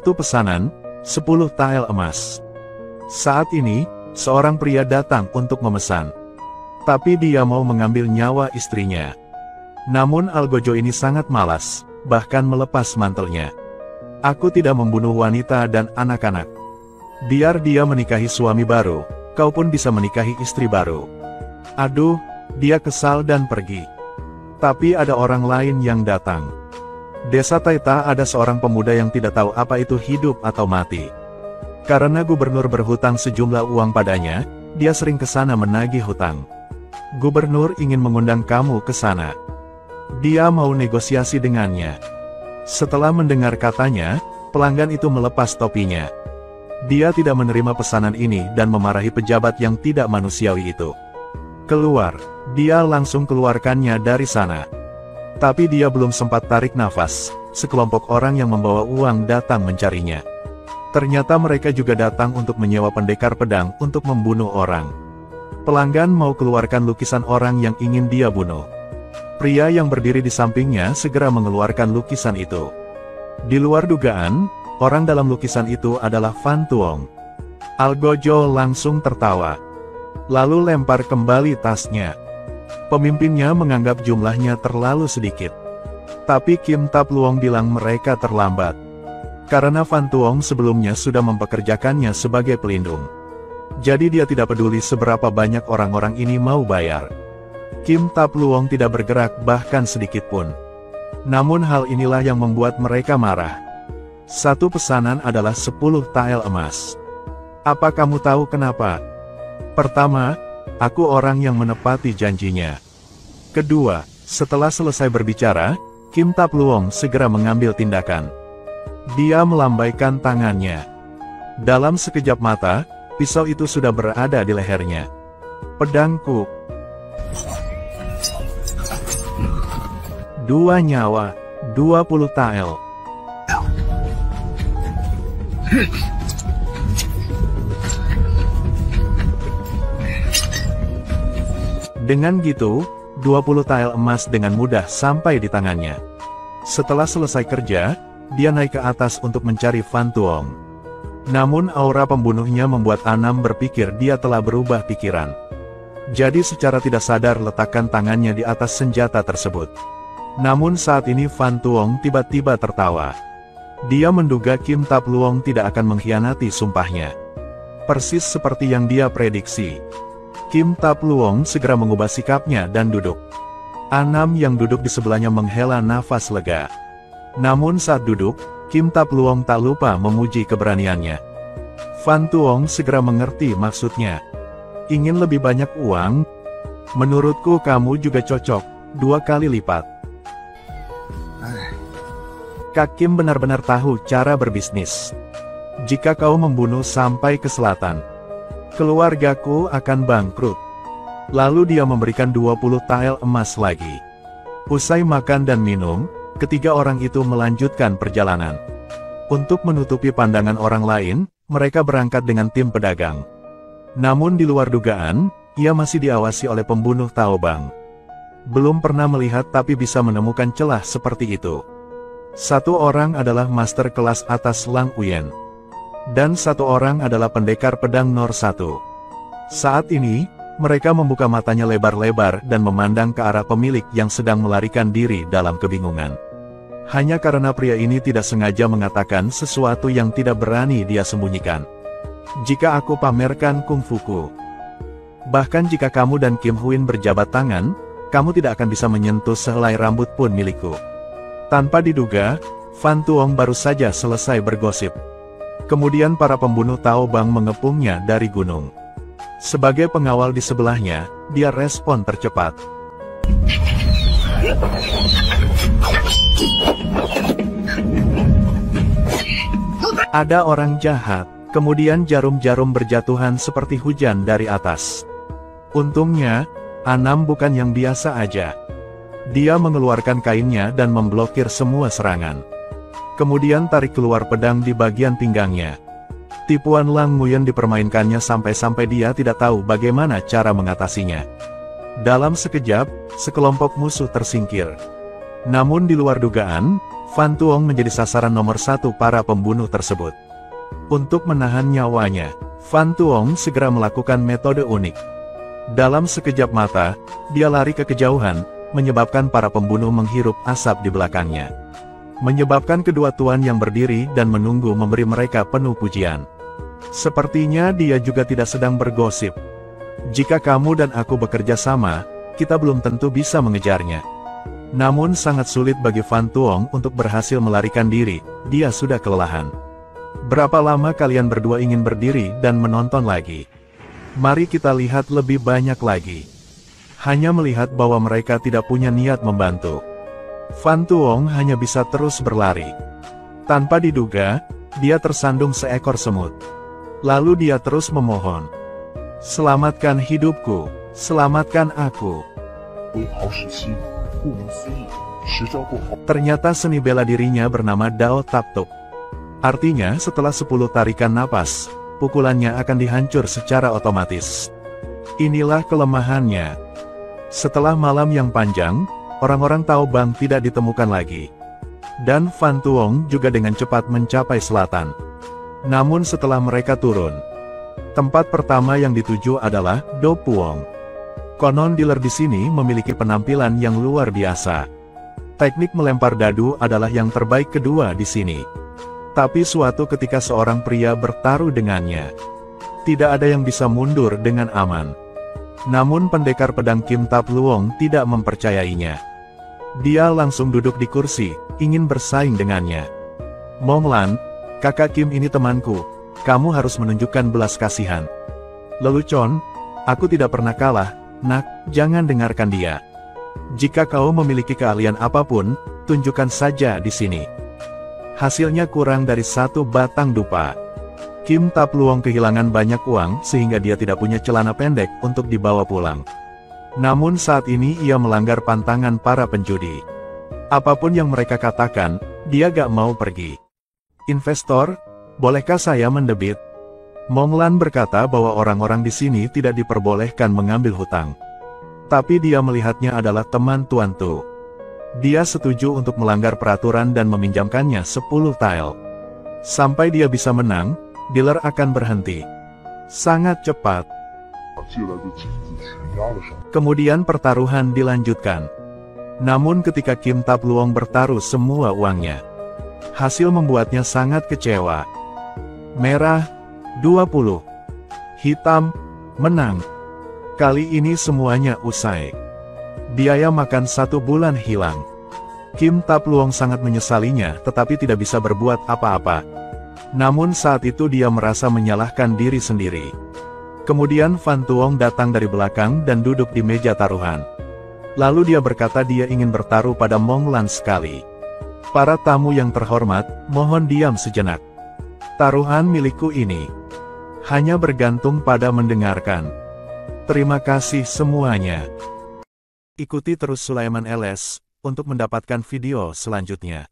Satu pesanan, 10 tael emas. Saat ini, seorang pria datang untuk memesan. Tapi dia mau mengambil nyawa istrinya. Namun Algojo ini sangat malas, bahkan melepas mantelnya. Aku tidak membunuh wanita dan anak-anak. Biar dia menikahi suami baru, kau pun bisa menikahi istri baru. Aduh, dia kesal dan pergi. Tapi ada orang lain yang datang. Desa Taita ada seorang pemuda yang tidak tahu apa itu hidup atau mati. Karena gubernur berhutang sejumlah uang padanya, dia sering ke sana menagih hutang. Gubernur ingin mengundang kamu ke sana. Dia mau negosiasi dengannya. Setelah mendengar katanya, pelanggan itu melepas topinya. Dia tidak menerima pesanan ini dan memarahi pejabat yang tidak manusiawi itu. Keluar, dia langsung keluarkannya dari sana. Tapi dia belum sempat tarik nafas, sekelompok orang yang membawa uang datang mencarinya. Ternyata mereka juga datang untuk menyewa pendekar pedang untuk membunuh orang. Pelanggan mau keluarkan lukisan orang yang ingin dia bunuh. Pria yang berdiri di sampingnya segera mengeluarkan lukisan itu. Di luar dugaan, orang dalam lukisan itu adalah Fan Tuong. Algojo langsung tertawa. Lalu lempar kembali tasnya. Pemimpinnya menganggap jumlahnya terlalu sedikit. Tapi Kim Tap Luong bilang mereka terlambat. Karena Fan Tuong sebelumnya sudah mempekerjakannya sebagai pelindung. Jadi dia tidak peduli seberapa banyak orang-orang ini mau bayar. Kim Tap Luong tidak bergerak bahkan sedikit pun. Namun hal inilah yang membuat mereka marah. Satu pesanan adalah 10 tael emas. Apa kamu tahu kenapa? Pertama, aku orang yang menepati janjinya. Kedua, setelah selesai berbicara, Kim Tap Luong segera mengambil tindakan. Dia melambaikan tangannya. Dalam sekejap mata, pisau itu sudah berada di lehernya. Pedangku. 2 nyawa, 20 tael. Dengan gitu, 20 tael emas dengan mudah sampai di tangannya. Setelah selesai kerja, dia naik ke atas untuk mencari Fan Tuong. Namun aura pembunuhnya membuat Anam berpikir dia telah berubah pikiran. Jadi secara tidak sadar letakkan tangannya di atas senjata tersebut. Namun saat ini Fan Tuong tiba-tiba tertawa. Dia menduga Kim Tap Luong tidak akan mengkhianati sumpahnya. Persis seperti yang dia prediksi. Kim Tap Luong segera mengubah sikapnya dan duduk. Anam yang duduk di sebelahnya menghela nafas lega. Namun saat duduk, Kim Tap Luong tak lupa memuji keberaniannya. Fan Tuong segera mengerti maksudnya. Ingin lebih banyak uang? Menurutku kamu juga cocok, 2 kali lipat. Kak Kim benar-benar tahu cara berbisnis. Jika kau membunuh sampai ke selatan, keluargaku akan bangkrut. Lalu dia memberikan 20 tael emas lagi. Usai makan dan minum, ketiga orang itu melanjutkan perjalanan. Untuk menutupi pandangan orang lain, mereka berangkat dengan tim pedagang. Namun di luar dugaan, ia masih diawasi oleh pembunuh Taobang. Belum pernah melihat tapi bisa menemukan celah seperti itu. Satu orang adalah master kelas atas Lang Uyen. Dan satu orang adalah pendekar pedang Nor 1. Saat ini, mereka membuka matanya lebar-lebar dan memandang ke arah pemilik yang sedang melarikan diri dalam kebingungan. Hanya karena pria ini tidak sengaja mengatakan sesuatu yang tidak berani dia sembunyikan. Jika aku pamerkan kungfuku, bahkan jika kamu dan Kim Huin berjabat tangan, kamu tidak akan bisa menyentuh sehelai rambut pun milikku. Tanpa diduga, Fan Tuong baru saja selesai bergosip. Kemudian para pembunuh Taobang mengepungnya dari gunung. Sebagai pengawal di sebelahnya, dia respon tercepat. Ada orang jahat, kemudian jarum-jarum berjatuhan seperti hujan dari atas. Untungnya, Anam bukan yang biasa aja. Dia mengeluarkan kainnya dan memblokir semua serangan. Kemudian tarik keluar pedang di bagian pinggangnya. Tipuan Lang Nguyen dipermainkannya sampai-sampai dia tidak tahu bagaimana cara mengatasinya. Dalam sekejap, sekelompok musuh tersingkir. Namun di luar dugaan, Fan Tuong menjadi sasaran nomor satu para pembunuh tersebut. Untuk menahan nyawanya, Fan Tuong segera melakukan metode unik. Dalam sekejap mata, dia lari ke kejauhan, menyebabkan para pembunuh menghirup asap di belakangnya. Menyebabkan kedua tuan yang berdiri dan menunggu memberi mereka penuh pujian. Sepertinya dia juga tidak sedang bergosip. Jika kamu dan aku bekerja sama, kita belum tentu bisa mengejarnya. Namun sangat sulit bagi Fan Tuong untuk berhasil melarikan diri, dia sudah kelelahan. Berapa lama kalian berdua ingin berdiri dan menonton lagi? Mari kita lihat lebih banyak lagi. Hanya melihat bahwa mereka tidak punya niat membantu. Fan Tuong hanya bisa terus berlari. Tanpa diduga, dia tersandung seekor semut. Lalu dia terus memohon. Selamatkan hidupku, selamatkan aku. Ternyata seni bela dirinya bernama Dao Tap Tuk. Artinya setelah 10 tarikan napas, pukulannya akan dihancur secara otomatis. Inilah kelemahannya. Setelah malam yang panjang, orang-orang Tao Bang tidak ditemukan lagi. Dan Fan Tuong juga dengan cepat mencapai selatan. Namun setelah mereka turun, tempat pertama yang dituju adalah Do Puong. Konon dealer di sini memiliki penampilan yang luar biasa. Teknik melempar dadu adalah yang terbaik kedua di sini. Tapi suatu ketika seorang pria bertaruh dengannya. Tidak ada yang bisa mundur dengan aman. Namun pendekar pedang Kim Tap Luong tidak mempercayainya. Dia langsung duduk di kursi, ingin bersaing dengannya. Mong Lan, kakak Kim ini temanku, kamu harus menunjukkan belas kasihan. Lelucon, aku tidak pernah kalah, nak, jangan dengarkan dia. Jika kau memiliki keahlian apapun, tunjukkan saja di sini. Hasilnya kurang dari 1 batang dupa. Kim Tap Luong kehilangan banyak uang sehingga dia tidak punya celana pendek untuk dibawa pulang. Namun saat ini ia melanggar pantangan para penjudi. Apapun yang mereka katakan, dia gak mau pergi. Investor, bolehkah saya mendebit? Mong Lan berkata bahwa orang-orang di sini tidak diperbolehkan mengambil hutang. Tapi dia melihatnya adalah teman Tuan Tu. Dia setuju untuk melanggar peraturan dan meminjamkannya 10 tile. Sampai dia bisa menang, dealer akan berhenti. Sangat cepat. Kemudian pertaruhan dilanjutkan. Namun ketika Kim Tap Luong bertaruh semua uangnya, hasil membuatnya sangat kecewa. Merah, 20. Hitam, menang. Kali ini semuanya usai. Biaya makan 1 bulan hilang. Kim Tap Luong sangat menyesalinya tetapi tidak bisa berbuat apa-apa. Namun saat itu dia merasa menyalahkan diri sendiri. Kemudian Fan Tuong datang dari belakang dan duduk di meja taruhan. Lalu dia berkata dia ingin bertaruh pada Mong Lan sekali. Para tamu yang terhormat, mohon diam sejenak. Taruhan milikku ini hanya bergantung pada mendengarkan. Terima kasih semuanya. Ikuti terus Sulaiman LS untuk mendapatkan video selanjutnya.